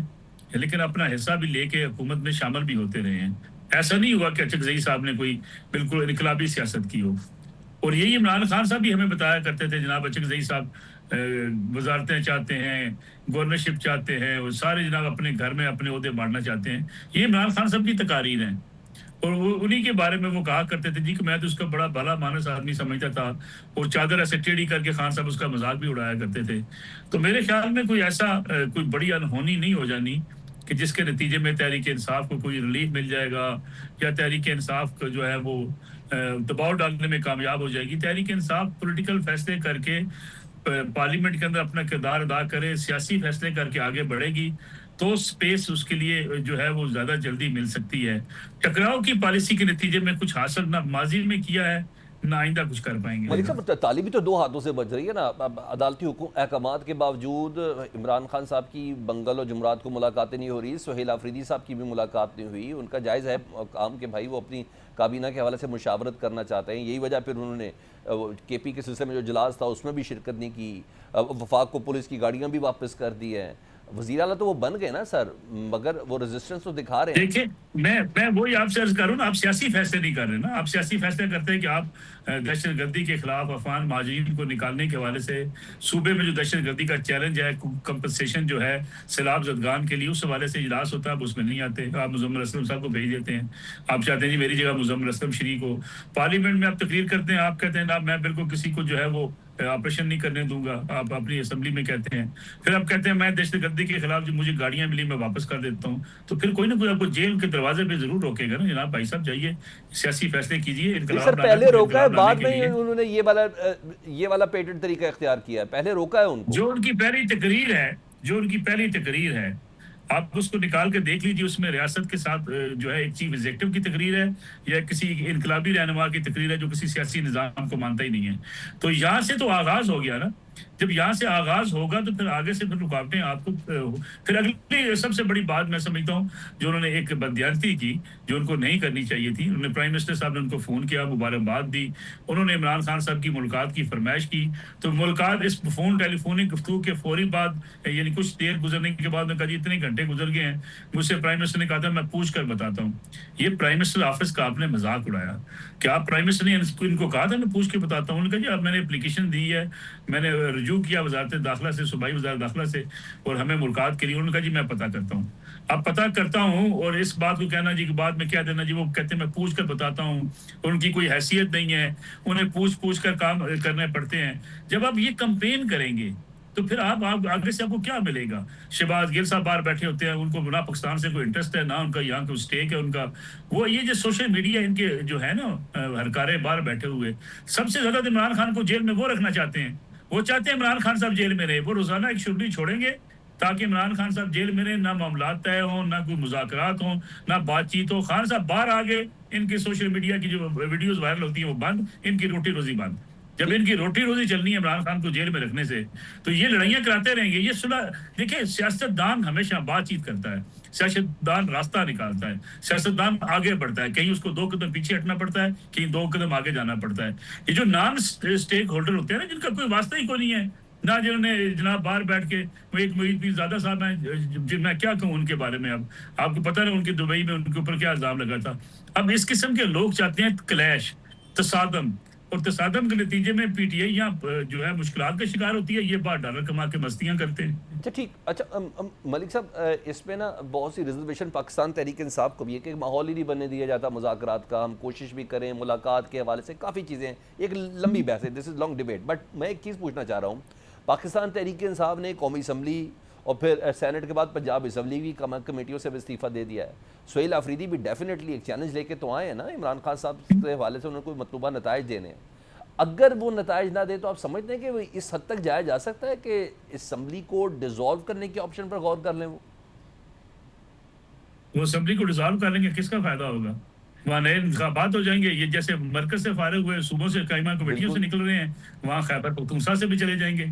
लेकिन अपना हिस्सा भी लेके हुकूमत में शामिल भी होते रहे हैं। ऐसा नहीं हुआ कि अचकजई साहब ने कोई बिल्कुल इनकलाबी सियासत की हो। और यही इमरान खान साहब भी हमें बताया करते थे, जनाब अचकजई साहब वजारतें चाहते हैं, गवर्नरशिप चाहते हैं, और सारे जनाब अपने घर में अपने ओहदे बांटना चाहते हैं। ये इमरान खान साहब की तकारीर हैं। और वो उन्हीं के बारे में वो कहा करते थे जी कि मैं तो उसका बड़ा भला मानस आदमी समझता था, और चादर ऐसे टेढ़ी करके खान साहब उसका मजाक भी उड़ाया करते थे। तो मेरे ख्याल में कोई ऐसा कोई बड़ी अनहोनी नहीं हो जानी कि जिसके नतीजे में तहरीक इंसाफ को कोई रिलीफ मिल जाएगा, या तहरीक इंसाफ को जो है वो दबाव डालने में कामयाब हो जाएगी। तहरीक इंसाफ पॉलिटिकल फैसले करके पार्लियामेंट के अंदर अपना किरदार अदा करे, सियासी फैसले करके आगे बढ़ेगी, तो स्पेस उसके लिए जो है वो ज्यादा जल्दी मिल सकती है। टकराव की पॉलिसी के नतीजे में कुछ हासिल ना माजी में किया है, ना आइंदा कुछ कर पाएंगे। मलिक साहब, तालिबी तो दो हाथों से बज रही है ना। अब अदालती अहकामात के बावजूद इमरान खान साहब की बंगल और जुमरात को मुलाकातें नहीं हो रही, सुहेल आफरीदी साहब की भी मुलाकात नहीं हुई। उनका जायज़ है काम कि भाई वो अपनी काबीना के हवाले से मुशावरत करना चाहते हैं। यही वजह फिर उन्होंने KP के सिलसिले में जो इजलास था उसमें भी शिरकत नहीं की। वफाक को पुलिस की गाड़ियाँ भी वापस कर दी हैं। वज़ीर आला तो वो बन गए ना सर, मगर वो रेजिस्टेंस तो दिखा रहे हैं। देखिए, मैं वही आपसे अर्ज करूँ ना, आप सियासी फैसले नहीं कर रहे ना। आप सियासी फैसले करते हैं कि आप दहशतगर्दी के खिलाफ अफगान महाजिरीन को निकालने के हवाले से सूबे में जो दहशतगर्दी का चैलेंज है, कंपनसेशन जो है सैलाब जदगान के लिए, उस हवाले से इजलास होता है, आप उसमें नहीं आते। आप मुजम्मिल असलम साहब को भेज देते हैं। आप चाहते हैं जी मेरी जगह मुजम्मिल असलम शरीक हो। पार्लियामेंट में आप तकरीर करते हैं, आप कहते हैं ना मैं बिल्कुल किसी को जो है वो ऑपरेशन नहीं करने दूंगा, आप अपनी असेंबली में कहते हैं। फिर आप कहते हैं मैं दहशतगर्दी के खिलाफ जो मुझे गाड़ियां मिली मैं वापस कर देता हूँ। तो फिर कोई ना कोई आपको जेल के दरवाजे पे जरूर रोकेगा ना। जनाब भाई साहब जाइए, सियासी फैसले कीजिए। सर पहले रोका है, बाद में उन्होंने ये वाला पेटेंट तरीका इख्तियार किया है। पहले रोका है उनको। जो उनकी पहली तकरीर है, आप उसको निकाल के देख लीजिए। उसमें रियासत के साथ जो है एक चीफ एग्जीक्यूटिव की तकरीर है, या किसी इनकलाबी रहनुमा की तकरीर है जो किसी सियासी निजाम को मानता ही नहीं है। तो यहाँ से तो आगाज हो गया ना। जब यहाँ से आगाज होगा तो फिर आगे से फिर रुकावटें आपको फिर अगली सबसे बड़ी बात मैं समझता हूँ जो उन्होंने एक बदयांती की, जो उनको नहीं करनी चाहिए थी। उन्होंने प्राइम मिनिस्टर साहब ने उनको फोन किया, मुबारकबाद दी, उन्होंने इमरान खान साहब की मुलाकात की फरमाइश की। तो मुलाकात इस टेलीफोनिक गुफ्तगू के फौरी बाद, यानी कुछ देर गुजरने के बाद में कहा जी इतने घंटे गुजर गए हैं, मुझसे प्राइम मिनिस्टर ने कहा था मैं पूछ कर बताता हूँ। ये प्राइम मिनिस्टर ऑफिस का आपने मजाक उड़ाया। क्या आप प्राइम मिनिस्टर ने इनको कहा था मैं पूछ के बताता हूँ? उन्होंने कहा जी अब मैंने एप्लीकेशन दी है, मैंने रजू किया वजारत दाखिला से, सूबाई वजारत दाखिला से, और हमें मुलाकात के लिए। उन्होंने कहा जी मैं पता करता हूँ। अब पता करता हूँ और इस बात को कहना जी कि बाद में क्या देना जी, वो कहते हैं मैं पूछ कर बताता हूँ। उनकी कोई हैसियत नहीं है, उन्हें पूछ कर काम करने पड़ते हैं। जब आप ये कंपेन करेंगे तो फिर आप आगे से आपको क्या मिलेगा? शहबाज गिल साहब बाहर बैठे होते हैं, उनको ना पाकिस्तान से कोई इंटरेस्ट है, ना उनका यहाँ कोई स्टेक है उनका। वो ये जो सोशल मीडिया इनके जो है ना हरकारे बाहर बैठे हुए, सबसे ज्यादा इमरान खान को जेल में वो रखना चाहते हैं। वो चाहते हैं इमरान खान साहब जेल में रहे। वो रोजाना एक शुगली छोड़ेंगे ताकि इमरान खान साहब जेल में रहे, ना मामलात तय हो, ना कोई मुज़ाकरात हो, ना बातचीत हो। खान साहब बाहर आ गए, इनकी सोशल मीडिया की जो वीडियोस वायरल होती है वो बंद, इनकी रोटी रोजी बंद। जब इनकी रोटी रोजी चलनी है इमरान खान को जेल में रखने से, तो ये लड़ाइयां कराते रहेंगे। ये सुलह देखिए, सियासतदान हमेशा बातचीत करता है, सियासतदान रास्ता निकालता है, सियासतदान आगे बढ़ता है। कहीं उसको 2 कदम पीछे हटना पड़ता है, कहीं 2 कदम आगे जाना पड़ता है। ये जो नॉन स्टेक होल्डर होते हैं ना, जिनका कोई वास्ता ही कोई नहीं है ना, जिन्होंने जनाब बाहर बैठ के, वो एक मुईद पीरज़ादा साहब हैं, मैं क्या कहूँ उनके बारे में। अब आपको पता है उनके दुबई में उनके ऊपर क्या इल्जाम लगा था। अब इस किस्म के लोग चाहते हैं क्लैश, तसादम, और तसादम के नतीजे में PTI यहाँ जो है मुश्किलात का शिकार होती है। ये बात डॉलर कमा के मस्तियाँ करते हैं। अच्छा ठीक। अच्छा मलिक साहब, इसमें ना बहुत सी रिजर्वेशन पाकिस्तान तहरीक इंसाफ को भी है कि माहौल ही नहीं बनने दिया जाता मुज़ाकरात का। हम कोशिश भी करें मुलाकात के हवाले से, काफ़ी चीज़ें, एक लंबी बहस है, this is long debate. But मैं एक चीज़ पूछना चाह रहा हूँ, पाकिस्तान तहरीक इंसाफ ने कौमी असम्बली और फिर सेनेट के बाद पंजाब असम्बली की कमेटियों से भी इस्तीफ़ा दे दिया है। सुहेल आफरीदी भी डेफिनेटली एक चैलेंज लेके तो आए हैं ना इमरान खान साहब के हवाले से, उन्होंने कोई मतलूबा नताइज देने हैं। अगर वो नताइज ना दे तो आप समझते हैं कि इस हद तक जाया जा सकता है कि असम्बली को डिसॉल्व करने के ऑप्शन पर गौर कर लें? वो असम्बली को डिसॉल्व कर लेंगे, किसका फायदा होगा? वहाँ नए इंतखाबात हो जाएंगे, ये जैसे मरकज से फारिग हुए सूबों से कायमा कमेटियों से निकल रहे हैं, वहाँ खैबर पख्तूनख्वा से भी चले जाएंगे।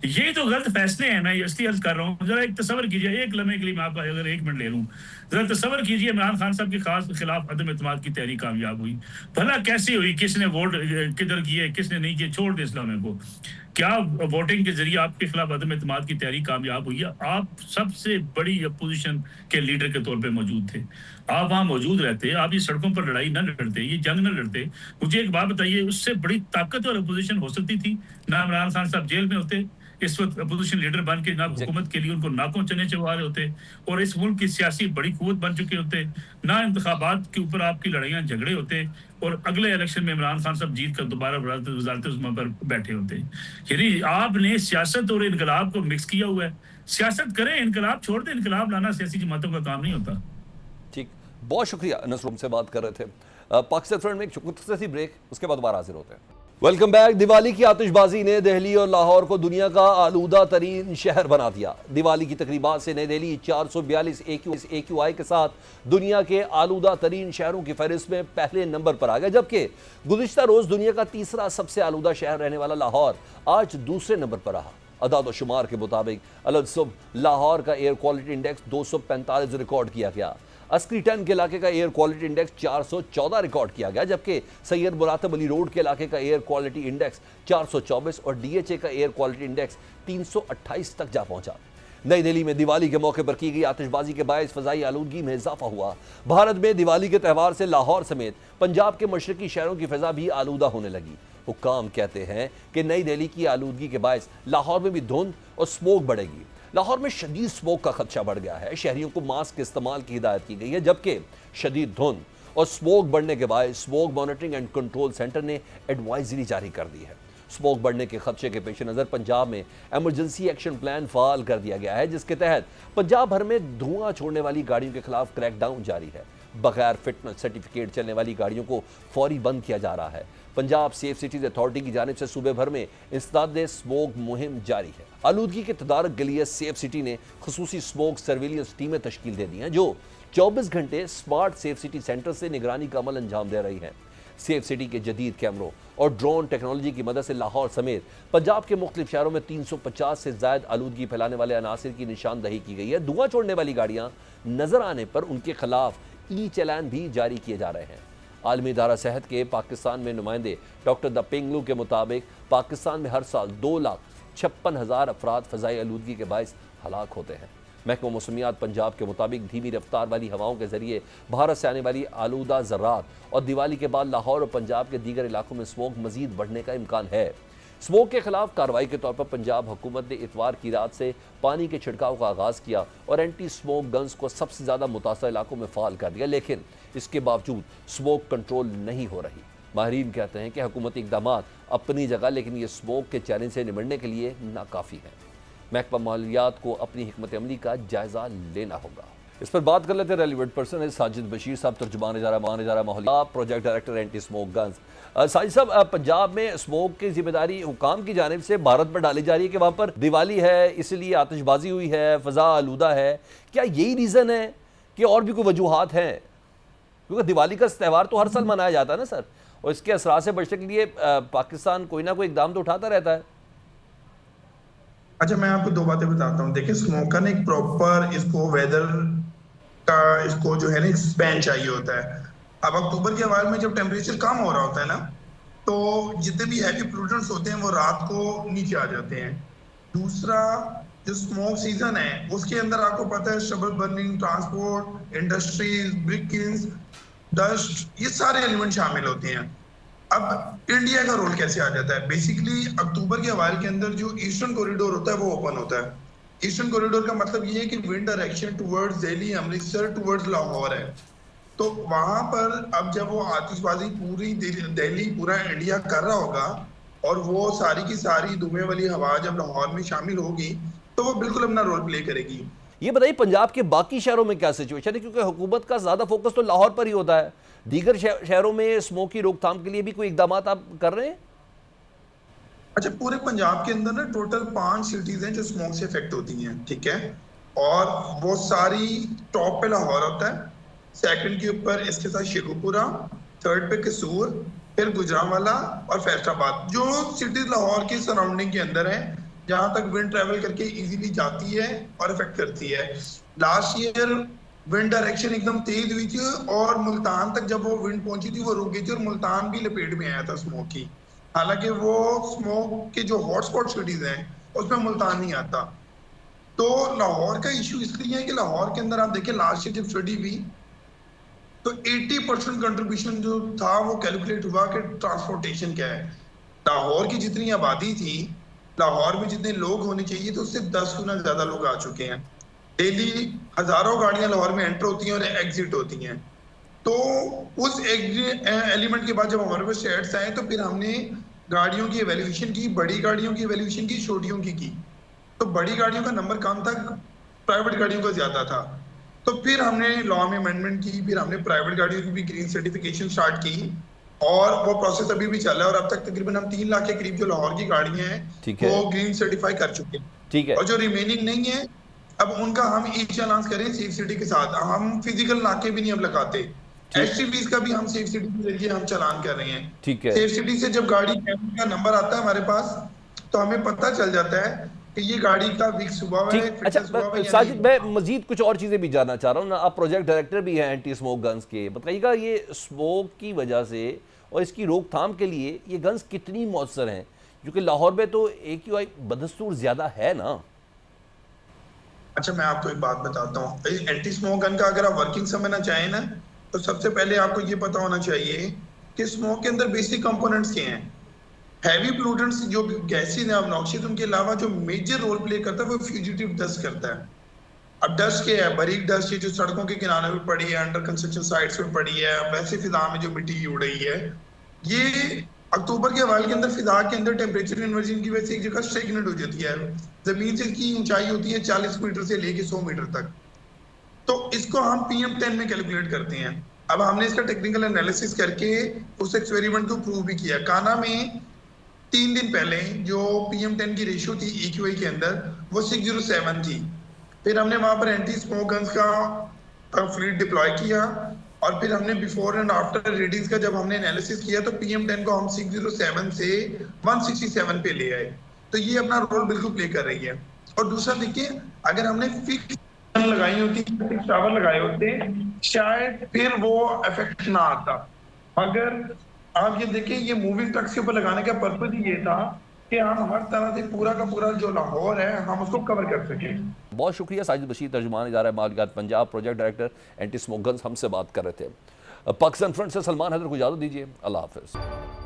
ये तो गलत फैसले हैं। मैं इसलिए अर्ज कर रहा हूँ, जरा एक तस्वर कीजिए, एक लम्हे के लिए मैं आपका अगर 1 मिनट ले लूँ, जरा तस्वर कीजिए इमरान खान साहब के खास खिलाफ अदम एतमाद की तहरीक कामयाब हुई, भला कैसे हुई, किसने वोट किधर किए, किसने नहीं किए, छोड़ दे इस्लाम को, क्या वोटिंग के जरिए आपके खिलाफ अदम एतमाद की तहरीक कामयाब हुई है? आप सबसे बड़ी अपोजिशन के लीडर के तौर पे मौजूद थे, आप वहां मौजूद रहते, आप ये सड़कों पर लड़ाई न लड़ते, ये जंग न लड़ते। मुझे एक बात बताइए, उससे बड़ी ताकतवर अपोजिशन हो सकती थी ना? इमरान खान साहब जेल में होते इस वक्त अपोजिशन लीडर बन के, ना हुकूमत के लिए उनको नाकों चने चबा रहे होते, और इस मुल्क की सियासी बड़ी कुव्वत बन चुके होते, ना इंतखाबात के ऊपर आपकी लड़ाइयां झगड़े होते, और अगले इलेक्शन में इमरान खान साहब जीत कर दोबारा वज़ारत उज़्मा पर बैठे होते। यानी आपने सियासत और इनकलाब को मिक्स किया हुआ है। सियासत करें, इनकलाब छोड़ दें, इनकलाब लाना सियासी जमातों का काम नहीं होता। ठीक, बहुत शुक्रिया। नसरुम से बात कर रहे थे। पाकिस्तान फ्रंट में एक मुख्तसर सी ब्रेक, उसके बाद दोबारा हाजिर होते हैं। Welcome back. दिवाली की आतिशबाजी ने दिल्ली और लाहौर को दुनिया का आलूदा तरीन शहर बना दिया। दिवाली की तकरीबात से नई दिल्ली 442 AQI के साथ दुनिया के आलूदा तरीन शहरों की फहरिस्त में पहले नंबर पर आ गया, जबकि गुज़िश्ता रोज दुनिया का तीसरा सबसे आलूदा शहर रहने वाला लाहौर आज दूसरे नंबर पर रहा। अदाद शुमार के मुताबिक अलग सुबह लाहौर का एयर क्वालिटी इंडेक्स 245 रिकॉर्ड किया गया। अस्करी 10 के इलाके का एयर क्वालिटी इंडेक्स 414 रिकॉर्ड किया गया, जबकि सैयद मुरातब अली रोड के इलाके का एयर क्वालिटी इंडेक्स 424 और DHA का एयर क्वालिटी इंडेक्स 328 तक जा पहुंचा। नई दिल्ली में दिवाली के मौके पर की गई आतिशबाजी के बायस फजाई आलूदगी में इजाफा हुआ। भारत में दिवाली के त्यौहार से लाहौर समेत पंजाब के मशरकी शहरों की फिजा भी आलूदा होने लगी। हुक्काम कहते हैं कि नई दिल्ली की आलूदगी के बायस लाहौर में भी धुंध और स्मोक बढ़ेगी। लाहौर में शदीद स्मोक का खदशा बढ़ गया है। शहरियों को मास्क के इस्तेमाल की हिदायत की गई है, जबकि शदीद धुंध और स्मोक बढ़ने के बाद smoke monitoring and control centre ने एडवाइजरी जारी कर दी है। स्मोक बढ़ने के खदशे के पेश नज़र पंजाब में एमरजेंसी एक्शन प्लान फाल कर दिया गया है, जिसके तहत पंजाब भर में धुआं छोड़ने वाली गाड़ियों के खिलाफ क्रैकडाउन जारी है। बगैर फिटनेस सर्टिफिकेट चलने वाली गाड़ियों को फौरी बंद किया जा रहा है। पंजाब सेफ सिटीज अथॉरिटी की जानिब से सूबे भर में इंसदाद स्मोक मुहिम जारी है। आलूदगी के तदारक के लिए सेफ सिटी ने खसूसी स्मोक सर्विलियंस टीमें तश्कील दे दी हैं, जो 24 घंटे स्मार्ट सेफ सिटी सेंटर से निगरानी का अमल अंजाम दे रही हैं। सेफ सिटी के जदीद कैमरों और ड्रोन टेक्नोलॉजी की मदद से लाहौर समेत पंजाब के मुख्तलिफ शहरों में 350 से ज्यादा आलूदगी फैलाने वाले अनासिर की निशानदही की गई है। धुआं छोड़ने वाली गाड़ियां नजर आने पर उनके खिलाफ चालान भी जारी किए जा रहे हैं। आलमी इदारा सेहत के पाकिस्तान में नुमाइंदे डॉक्टर दपेंगलू के मुताबिक पाकिस्तान में हर साल 2,56,000 अफराद फ़ज़ाई आलूदगी के बायस हलाक होते हैं। महकमा मौसमियात पंजाब के मुताबिक धीमी रफ्तार वाली हवाओं के जरिए भारत से आने वाली आलूदा ज़रात और दिवाली के बाद लाहौर और पंजाब के दीगर इलाकों में स्मोक मजीद बढ़ने का इम्कान है। स्मोक के खिलाफ कार्रवाई के तौर पर पंजाब हुकूमत ने इतवार की रात से पानी के छिड़काव का आगाज़ किया और एंटी स्मोक गन्स को सबसे ज़्यादा मुतासर इलाकों में फ़ाल कर दिया, लेकिन इसके बावजूद स्मोक कंट्रोल नहीं हो रही। माहिरीन कहते हैं कि हुकूमती इक़दाम अपनी जगह, लेकिन ये स्मोक के चैलेंज से निपटने के लिए नाकाफ़ी है। महकमा मालियात को अपनी हिकमत अमली का जायज़ा लेना होगा। इस पर बात कर लेते हैं। रेलिवेंट पर्सन है साजिद बशीर साहब, तर्जुमान इदारा माहौलियात, project director anti smoke guns. Sajid साहब, पंजाब में स्मोक की जिम्मेदारी हुकाम की जानिब से भारत पर डाली जा रही है कि वहाँ पर दिवाली है, इसलिए आतिशबाजी हुई है, फ़ज़ा आलूदा है। क्या यही रीज़न है कि और भी कोई वजूहात हैं? क्योंकि दिवाली का त्यौहार तो हर साल मनाया जाता है ना सर, और इसके असरात से बचने के लिए पाकिस्तान कोई ना कोई इकदाम तो उठाता रहता है। अच्छा, मैं आपको 2 बातें बताता हूँ। देखिए, स्मोक का ना एक प्रॉपर इसको वेदर का इसको जो है ना स्पैन चाहिए होता है। अब अक्टूबर के अवाइल में जब टेम्परेचर कम हो रहा होता है ना, तो जितने भी हैवी पोल्यूटेंट्स होते हैं वो रात को नीचे आ जाते हैं। दूसरा, जो स्मोक सीजन है उसके अंदर आपको पता है stubble burning, transport, industries, brick kilns, dust, ये सारे एलिमेंट शामिल होते हैं। अब इंडिया का रोल कैसे आ जाता है? बेसिकली अक्टूबर के अवाइल के अंदर जो ईस्टर्न कॉरिडोर होता है वो ओपन होता है। ईस्टर्न कॉरिडोर का मतलब ये है कि wind direction towards Delhi, Amritsar, towards Lahore है। तो वहां पर अब जब वो आतिशबाजी पूरी दिल्ली, पूरा इंडिया कर रहा होगा और वो सारी की सारी धुएं वाली हवा जब लाहौर में शामिल होगी तो वो बिल्कुल अपना रोल प्ले करेगी। ये बताइए पंजाब के बाकी शहरों में क्या सिचुएशन है, क्योंकि हुकूमत का ज्यादा फोकस तो लाहौर पर ही होता है। दीगर शहरों में स्मोक की रोकथाम के लिए भी कोई इकदाम आप कर रहे हैं? अच्छा, पूरे पंजाब के अंदर ना टोटल 5 सिटीज हैं जो स्मोक से इफेक्ट होती हैं, ठीक है, और वो सारी टॉप पे लाहौर होता है, सेकंड के ऊपर इसके साथ शेखुपुरा, थर्ड पे कसूर, फिर गुजरांवाला और फैसलाबाद, जो सिटीज लाहौर की सराउंडिंग के अंदर है, जहां तक विंड ट्रेवल करके इजीली जाती है और इफेक्ट करती है। लास्ट ईयर विंड डायरेक्शन एकदम तेज हुई थी और मुल्तान तक जब वो विंड पहुंची थी वो रुक गई थी और मुल्तान भी लपेट में आया था स्मोक की। हालांकि वो स्मोक के जो हॉटस्पॉट सिटीज हैं उसमें मुल्तान नहीं आता। तो लाहौर का इशू इसलिए है कि लाहौर के अंदर आप देखिए लास्ट ईयर जब स्टडी हुई तो 80% कंट्रीब्यूशन जो था वो कैलकुलेट हुआ कि ट्रांसपोर्टेशन क्या है। लाहौर की जितनी आबादी थी, लाहौर में जितने लोग होने चाहिए तो उससे 10 गुना ज्यादा लोग आ चुके हैं। डेली हजारों गाड़ियां लाहौर में एंटर होती हैं और एग्जिट होती हैं। तो उस एलिमेंट के बाद जब हमारे पास शेयर्स आए तो फिर हमने गाड़ियों की एवेल्यूएशन की, बड़ी गाड़ियों की एवेल्यूएशन की, छोटियों की। तो बड़ी गाड़ियों का नंबर कम था, प्राइवेट गाड़ियों का ज्यादा था। तो फिर हमने लॉ में अमेंडमेंट की, फिर हमने प्राइवेट गाड़ियों की भी ग्रीन सर्टिफिकेशन स्टार्ट की और वो प्रोसेस अभी भी चल रहा है। और अब तक तकरीबन हम 3 लाख के करीब जो लाहौर की गाड़ियां हैं वो ग्रीन सर्टिफाई कर चुके हैं। ठीक है। और जो रिमेनिंग नहीं है अब उनका हम ई चालान करें सेफ सिटी के साथ। हम फिजिकल नाके भी नहीं अब लगाते, एसटीवीज का भी हम सेफ सिटी के जरिए हम चालान कर रहे हैं। ठीक है। सेफ सिटी से जब गाड़ी का नंबर आता है हमारे पास तो हमें पता चल जाता है कि ये गाड़ी का विक्स हुआ है। अच्छा साजिद, मैं मजीद कुछ और चीज़ें भी जानना चाह रहा हूँ ना। आप प्रोजेक्ट डायरेक्टर भी हैं एंटी स्मोक गन्स के, बताइएगा ये स्मोक की वजह से और इसकी रोकथाम के लिए ये गन्स कितनी मौसर हैं, क्योंकि लाहौर में तो AQI बदस्तूर ज़्यादा है ना। अच्छा मैं आपको एक बात बताता हूँ, एंटी स्मोक गन का अगर आप वर्किंग समझना चाहें ना तो सबसे पहले आपको ये पता होना चाहिए कि स्मोक के अंदर बेसिक कंपोनेंट्स क्या हैं। हैवी पोल्यूटेंट्स जो गैसेस हैं ऑब्नॉक्सियस, उनके अलावा जो मेजर रोल प्ले करता है वो फ्यूजिटिव डस्ट करता है। अब डस्ट क्या है? बारीक डस्ट है जो सड़कों के किनारे पे पड़ी है, अंडर कंस्ट्रक्शन साइट्स पे पड़ी है, वैसे फिजा में जो मिट्टी उड़ रही है। ये अक्टूबर के हवाले के अंदर फिजा के अंदर टेम्परेचर इन्वर्जन की वजह से एक जगह स्टेगनेट हो जाती है। जमीन से इसकी ऊंचाई होती है 40 मीटर से लेके 100 मीटर तक। तो इसको हम PM10 में कैलकुलेट करते हैं। अब हमने इसका टेक्निकल एनालिसिस करके उस एक्सपेरिमेंट को प्रूव भी किया। काना में 3 दिन पहले जो PM10 की रेशियो थी EQI के अंदर वो 607 थी। फिर हमने वहां पर एंटी स्मोक गन्स का फ्लीट डिप्लॉय किया और फिर हमने बिफोर एंड आफ्टर रीडिंग्स का जब हमने एनालिसिस किया तो PM10 को हम 607 से 167 पे ले आए। तो ये अपना रोल बिल्कुल प्ले कर रही है। और दूसरा देखिए, अगर हमने फिक्स लगाई होती, टावर लगाए होते, शायद फिर वो इफेक्ट ना आता। मगर आप ये देखिए, ये मूविंग ट्रक्स के ऊपर लगाने का पर्पस ही ये था कि हम हर तरह से पूरा का पूरा जो लाहौर है हम उसको कवर कर सकें। बहुत शुक्रिया साजिद बशीर, तर्जुमान इदारा मालियात Punjab, project director anti smoke guns, हमसे बात कर रहे थे। पाकिस्तान फ्रंट से सलमान हैदर को इजाज़त दीजिए। अल्लाह हाफिज़।